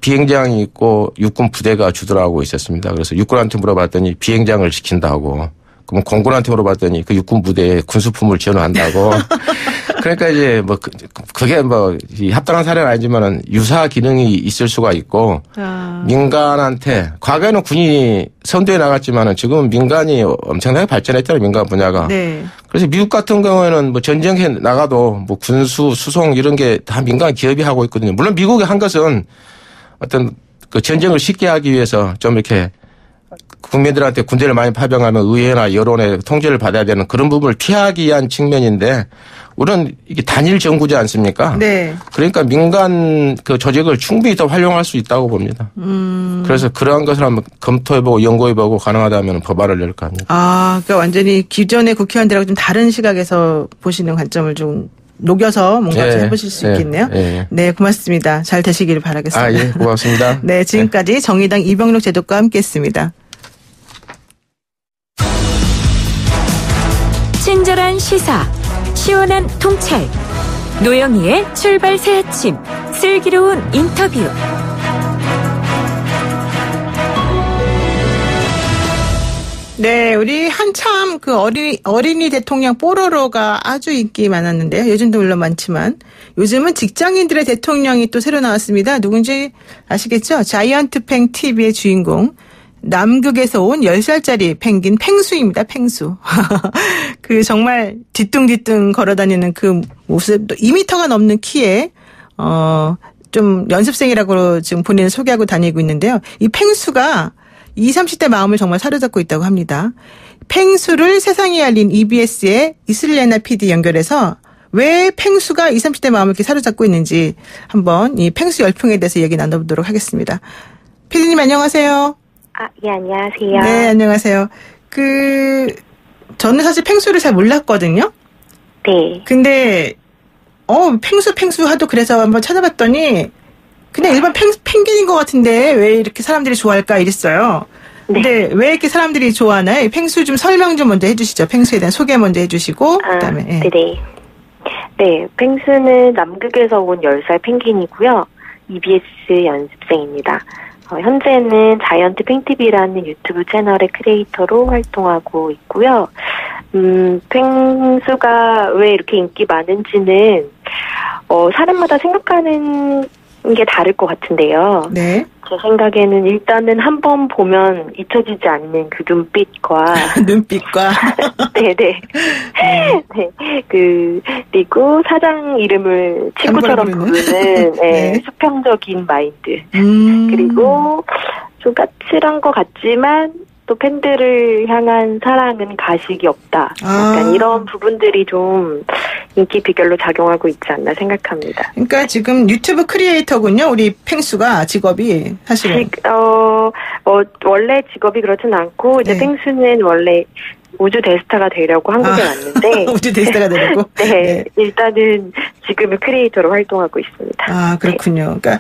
비행장이 있고 육군 부대가 주둔하고 있었습니다. 그래서 육군한테 물어봤더니 비행장을 시킨다고. 그럼 공군한테 물어봤더니 그 육군 부대에 군수품을 지원한다고. 그러니까 이제 뭐 그게 뭐 합당한 사례는 아니지만은 유사 기능이 있을 수가 있고 민간한테 과거에는 군이 선두에 나갔지만은 지금은 민간이 엄청나게 발전했잖아요. 민간 분야가. 네. 그래서 미국 같은 경우에는 뭐 전쟁에 나가도 뭐 군수, 수송 이런 게 다 민간 기업이 하고 있거든요. 물론 미국이 한 것은 어떤 그 전쟁을 쉽게 하기 위해서 좀 이렇게 국민들한테 군대를 많이 파병하면 의회나 여론의 통제를 받아야 되는 그런 부분을 피하기 위한 측면인데 우리는 이게 단일 정부지 않습니까? 네. 그러니까 민간 그 조직을 충분히 더 활용할 수 있다고 봅니다. 그래서 그러한 것을 한번 검토해보고 연구해보고 가능하다면 법안을 낼까 합니다. 아, 그러니까 완전히 기존의 국회의원들하고 좀 다른 시각에서 보시는 관점을 좀 녹여서 뭔가 좀 해보실 수 있겠네요. 네, 고맙습니다. 잘 되시기를 바라겠습니다. 아, 예, 고맙습니다. 네, 지금까지 정의당 이병록 제독과 함께했습니다. 친절한 시사, 시원한 통찰, 노영희의 출발 새 아침, 슬기로운 인터뷰. 네, 우리 한참 그 어린이 대통령 뽀로로가 아주 인기 많았는데요. 요즘도 물론 많지만 요즘은 직장인들의 대통령이 또 새로 나왔습니다. 누군지 아시겠죠? 자이언트팽 TV의 주인공. 남극에서 온 10살짜리 펭귄 펭수입니다. 펭수. 그 정말 뒤뚱뒤뚱 걸어다니는 그 모습, 또 2m가 넘는 키에 좀 연습생이라고 지금 본인을 소개하고 다니고 있는데요. 이 펭수가 20, 30대 마음을 정말 사로잡고 있다고 합니다. 펭수를 세상에 알린 EBS의 이슬레나 PD 연결해서 왜 펭수가 20, 30대 마음을 이렇게 사로잡고 있는지 한번 이 펭수 열풍에 대해서 얘기 나눠보도록 하겠습니다. PD님 안녕하세요. 아, 예, 안녕하세요. 네, 안녕하세요. 저는 사실 펭수를 잘 몰랐거든요. 네. 근데, 펭수 하도 그래서 한번 찾아봤더니, 그냥 일반 펭귄인 것 같은데, 왜 이렇게 사람들이 좋아할까 이랬어요. 근데 왜 이렇게 사람들이 좋아하나요? 펭수 좀 설명 좀 먼저 해주시죠. 펭수에 대한 소개 먼저 해주시고, 그 다음에. 네네. 네, 펭수는 남극에서 온 10살 펭귄이고요. EBS 연습생입니다. 현재는 자이언트 팽TV라는 유튜브 채널의 크리에이터로 활동하고 있고요. 펭수가 왜 이렇게 인기 많은지는, 사람마다 생각하는 게 다를 것 같은데요. 네. 제 생각에는 일단은 한번 보면 잊혀지지 않는 그 눈빛과. 눈빛과. 네네. 네. 그리고 사장 이름을 친구처럼 부르는, 네, 수평적인 마인드. 그리고 좀 까칠한 것 같지만, 또 팬들을 향한 사랑은 가식이 없다. 약간 이런 부분들이 좀 인기 비결로 작용하고 있지 않나 생각합니다. 그러니까 지금 유튜브 크리에이터군요. 우리 펭수가 직업이 사실은. 원래 직업이 그렇진 않고 이제 펭수는 원래 우주 대스타가 되려고 한국에 왔는데. 우주 대스타가 되려고? 네. 일단은 지금은 크리에이터로 활동하고 있습니다. 아, 그렇군요. 그러니까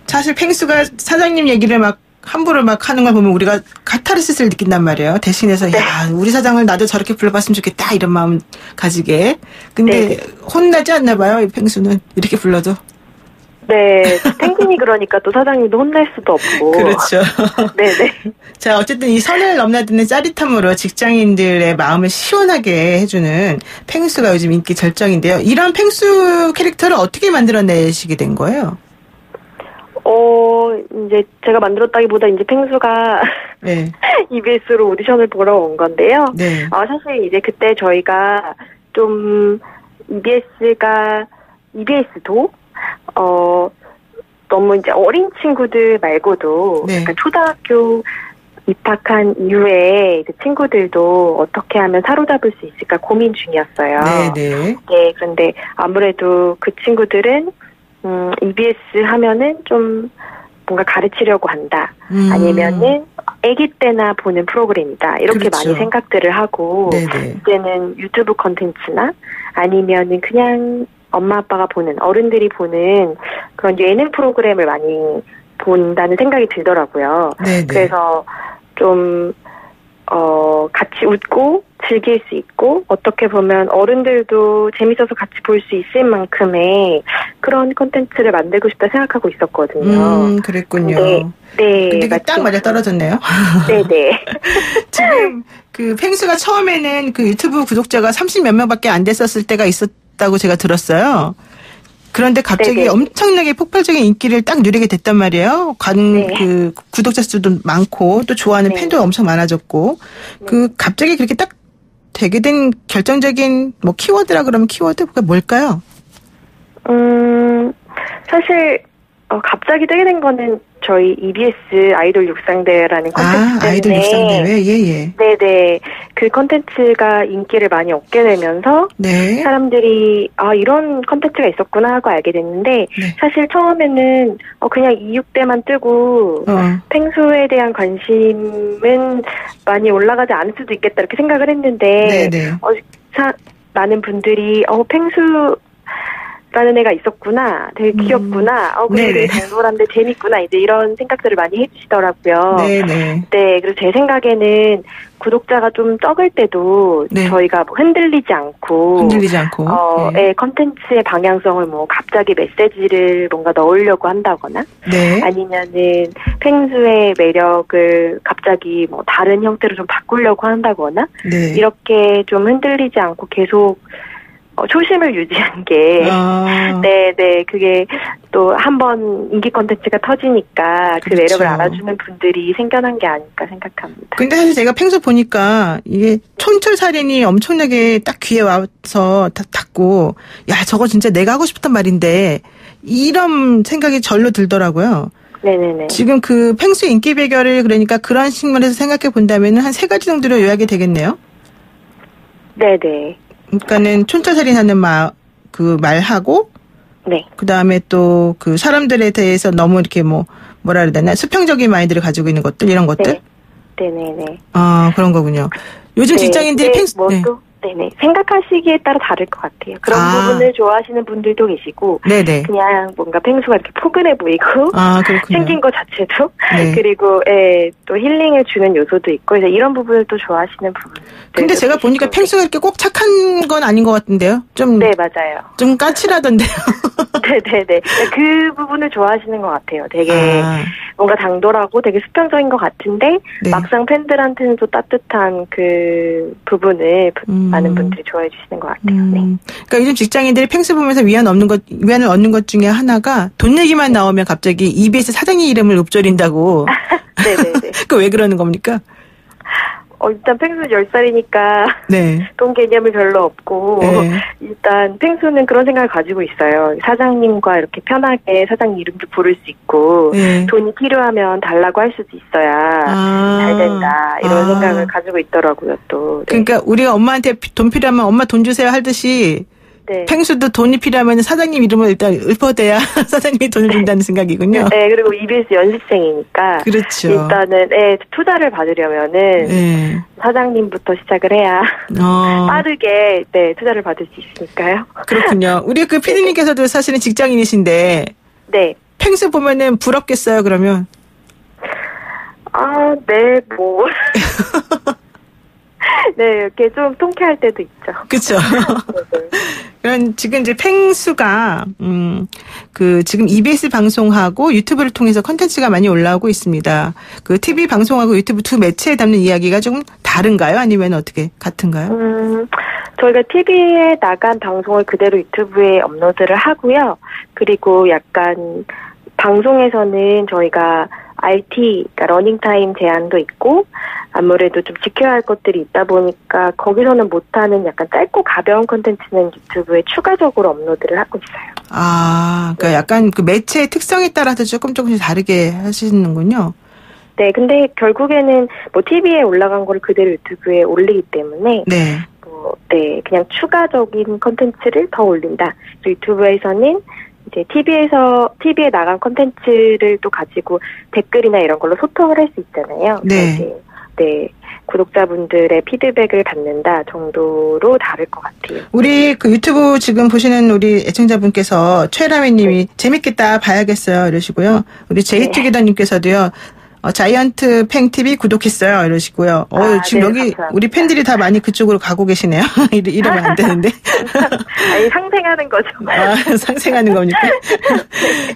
사실 펭수가 사장님 얘기를 함부로 하는 걸 보면 우리가 카타르시스를 느낀단 말이에요. 대신해서 야, 우리 사장을 나도 저렇게 불러봤으면 좋겠다 이런 마음 가지게. 근데 혼나지 않나 봐요. 이 펭수는 이렇게 불러도. 네. 펭귄이 그러니까 또 사장님도 혼날 수도 없고. 그렇죠. 네네. 자, 어쨌든 이 선을 넘나드는 짜릿함으로 직장인들의 마음을 시원하게 해주는 펭수가 요즘 인기 절정인데요. 이런 펭수 캐릭터를 어떻게 만들어내시게 된 거예요? 이제 제가 만들었다기보다 이제 펭수가 네. EBS로 오디션을 보러 온 건데요. 네. 사실 이제 그때 저희가 좀 EBS도 너무 이제 어린 친구들 말고도 네. 약간 초등학교 입학한 이후에 이제 친구들도 어떻게 하면 사로잡을 수 있을까 고민 중이었어요. 네네. 네, 그런데 아무래도 그 친구들은 EBS 하면은 좀 뭔가 가르치려고 한다. 아니면은 아기 때나 보는 프로그램이다. 이렇게 그렇죠. 많이 생각들을 하고 네네. 이제는 유튜브 컨텐츠나 아니면은 그냥 엄마 아빠가 보는 어른들이 보는 그런 예능 프로그램을 많이 본다는 생각이 들더라고요. 네네. 그래서 좀 같이 웃고 즐길 수 있고 어떻게 보면 어른들도 재밌어서 같이 볼 수 있을 만큼의 그런 콘텐츠를 만들고 싶다 생각하고 있었거든요. 그랬군요. 근데 그게 딱 맞아 떨어졌네요. 네네. 지금 그 펭수가 처음에는 그 유튜브 구독자가 30몇 명밖에 안 됐었을 때가 있었다고 제가 들었어요. 그런데 갑자기 네네. 엄청나게 폭발적인 인기를 딱 누리게 됐단 말이에요. 그 구독자 수도 많고 또 좋아하는 네. 팬도 엄청 많아졌고 그 갑자기 그렇게 딱 되게 된 결정적인 뭐 키워드라 그러면 키워드가 뭘까요? 사실 갑자기 뜨게 된 거는 저희 EBS 아이돌 육상대회라는 콘텐츠 때문에 아이돌 육상대회 예예. 네네 그 콘텐츠가 인기를 많이 얻게 되면서 네. 사람들이 이런 콘텐츠가 있었구나 하고 알게 됐는데 네. 사실 처음에는 그냥 이육대만 뜨고 펭수에 대한 관심은 많이 올라가지 않을 수도 있겠다 이렇게 생각을 했는데 네네. 많은 분들이 펭수 라는 애가 있었구나. 되게 귀엽구나. 그리고 되게 당돌한데 재밌구나. 이제 이런 생각들을 많이 해주시더라고요. 네네. 네, 그래서 제 생각에는 구독자가 좀 적을 때도 네. 저희가 뭐 흔들리지 않고, 네. 컨텐츠의 방향성을 뭐 갑자기 메시지를 뭔가 넣으려고 한다거나, 네. 아니면은 펭수의 매력을 갑자기 뭐 다른 형태로 좀 바꾸려고 한다거나, 네. 이렇게 좀 흔들리지 않고 계속 초심을 유지한 게, 네네, 그게 또 한 번 인기 콘텐츠가 터지니까 그 그렇죠. 매력을 알아주는 분들이 생겨난 게 아닐까 생각합니다. 근데 사실 제가 펭수 보니까 이게 촌철살인이 엄청나게 딱 귀에 와서 닿고, 야, 저거 진짜 내가 하고 싶단 말인데, 이런 생각이 절로 들더라고요. 네네네. 지금 그 펭수의 인기 비결을 그러니까 그런 측면에서 생각해 본다면 한 3가지 정도로 요약이 되겠네요? 네네. 그러니까는 촌철살인 하는 말하고, 네. 그 다음에 또 그 사람들에 대해서 너무 이렇게 뭐라 그래야 되나, 수평적인 마인드를 가지고 있는 것들, 이런 것들? 네네네. 그런 거군요. 요즘 직장인들이 펭수, 네네. 생각하시기에 따라 다를 것 같아요. 그런 부분을 좋아하시는 분들도 계시고, 네네. 그냥 뭔가 펭수가 이렇게 포근해 보이고, 생긴 것 자체도, 그리고, 또 힐링을 주는 요소도 있고, 이제 이런 부분을 또 좋아하시는 분들. 근데 제가 보니까 펭수가 이렇게 꼭 착한 건 아닌 것 같은데요? 네, 맞아요. 좀 까칠하던데요? 네네네. 그 부분을 좋아하시는 것 같아요. 되게 뭔가 당돌하고 되게 수평적인 것 같은데, 네. 막상 팬들한테는 또 따뜻한 그 부분을 많은 분들이 좋아해 주시는 것 같아요. 네. 그러니까 요즘 직장인들이 펭수 보면서 위안을 얻는 것 중에 하나가 돈 얘기만 나오면 갑자기 EBS 사장님 이름을 읊조린다고. 네네네. 그 왜 그러는 겁니까? 일단 펭수 10살이니까 네. 돈 개념이 별로 없고 네. 일단 펭수는 그런 생각을 가지고 있어요. 사장님과 이렇게 편하게 사장님 이름도 부를 수 있고 네. 돈이 필요하면 달라고 할 수도 있어야 잘 된다 이런 생각을 가지고 있더라고요. 또. 네. 그러니까 우리가 엄마한테 돈 필요하면 엄마 돈 주세요 하듯이 네. 펭수도 돈이 필요하면 사장님 이름을 일단 읊어대야 사장님이 돈을 준다는 생각이군요. 네, 그리고 EBS 연습생이니까. 그렇죠. 일단은, 투자를 받으려면은, 사장님부터 시작을 해야, 빠르게, 투자를 받을 수 있으니까요. 그렇군요. 우리 그 피디님께서도 사실은 직장인이신데, 네. 펭수 보면은 부럽겠어요, 그러면? 네, 뭐. 네, 이렇게 좀 통쾌할 때도 있죠. 그렇죠. 그럼 지금 이제 펭수가 지금 EBS 방송하고 유튜브를 통해서 콘텐츠가 많이 올라오고 있습니다. 그 TV 방송하고 유튜브 두 매체에 담는 이야기가 좀 다른가요? 아니면 어떻게 같은가요? 저희가 TV에 나간 방송을 그대로 유튜브에 업로드를 하고요. 그리고 약간 방송에서는 저희가 RT, 그러니까 러닝타임 제한도 있고 아무래도 좀 지켜야 할 것들이 있다 보니까 거기서는 못하는 약간 짧고 가벼운 콘텐츠는 유튜브에 추가적으로 업로드를 하고 있어요. 아, 그러니까 약간 그 매체의 특성에 따라서 조금씩 다르게 하시는군요. 네, 근데 결국에는 뭐 TV에 올라간 거를 그대로 유튜브에 올리기 때문에 네. 네, 그냥 추가적인 콘텐츠를 더 올린다. 유튜브에서는 이제 TV에 나간 콘텐츠를 또 가지고 댓글이나 이런 걸로 소통을 할 수 있잖아요. 네. 이제, 네. 구독자분들의 피드백을 받는다 정도로 다를 것 같아요. 우리 그 유튜브 지금 보시는 우리 애청자분께서 최라미님이 재밌겠다 봐야겠어요 이러시고요. 우리 제이투게더님께서도요. 자이언트 팽TV 구독했어요 이러시고요. 지금 네, 여기 감사합니다. 우리 팬들이 다 많이 그쪽으로 가고 계시네요. 이러면 안 되는데. 아니 상생하는 거죠. 상생하는 겁니까?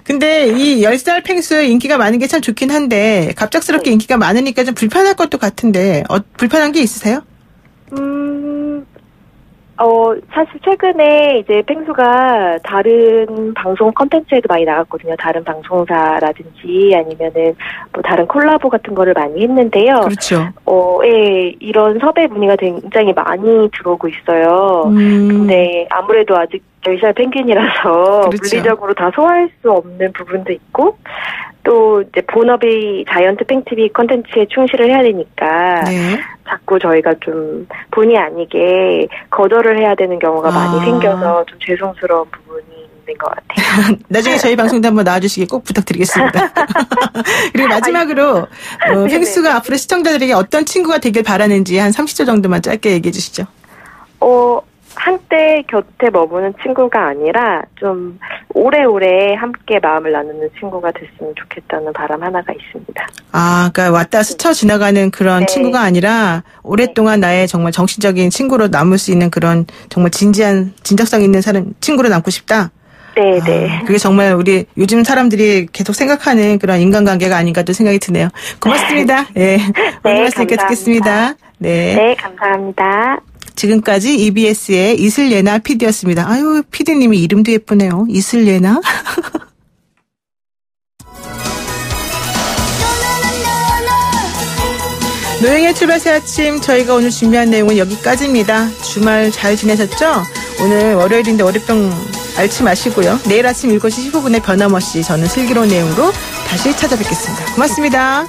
근데 이 10살 펭수 인기가 많은 게 참 좋긴 한데 갑작스럽게 인기가 많으니까 좀 불편할 것도 같은데 불편한 게 있으세요? 사실 최근에 이제 펭수가 다른 방송 컨텐츠에도 많이 나갔거든요. 다른 방송사라든지 아니면은 뭐 다른 콜라보 같은 거를 많이 했는데요. 그렇죠. 예, 이런 섭외 문의가 굉장히 많이 들어오고 있어요. 근데 아무래도 아직 10살 펭귄이라서 그렇죠. 물리적으로 다 소화할 수 없는 부분도 있고 또 이제 본업이 자이언트 팽TV 컨텐츠에 충실을 해야 되니까 네. 자꾸 저희가 좀 본의 아니게 거절을 해야 되는 경우가 많이 생겨서 좀 죄송스러운 부분이 있는 것 같아요. 나중에 저희 방송도 한번 나와주시기 꼭 부탁드리겠습니다. 그리고 마지막으로 펭수가 앞으로 시청자들에게 어떤 친구가 되길 바라는지 한 30초 정도만 짧게 얘기해 주시죠. 한때 곁에 머무는 친구가 아니라 좀 오래오래 함께 마음을 나누는 친구가 됐으면 좋겠다는 바람 하나가 있습니다. 그러니까 왔다 스쳐 지나가는 그런 네. 친구가 아니라 오랫동안 나의 정말 정신적인 친구로 남을 수 있는 그런 정말 진정성 있는 친구로 남고 싶다. 네. 그게 정말 우리 요즘 사람들이 계속 생각하는 그런 인간관계가 아닌가 또 생각이 드네요. 고맙습니다. 예. 오늘 말씀 이렇게 듣겠습니다. 네. 네, 감사합니다. 지금까지 EBS의 이슬예나 PD였습니다. 아유, PD님이 이름도 예쁘네요. 이슬예나. 노영의 출발 새 아침, 저희가 오늘 준비한 내용은 여기까지입니다. 주말 잘 지내셨죠? 오늘 월요일인데 월요병 앓지 마시고요. 내일 아침 7시 15분에 변함없이 저는 슬기로운 내용으로 다시 찾아뵙겠습니다. 고맙습니다.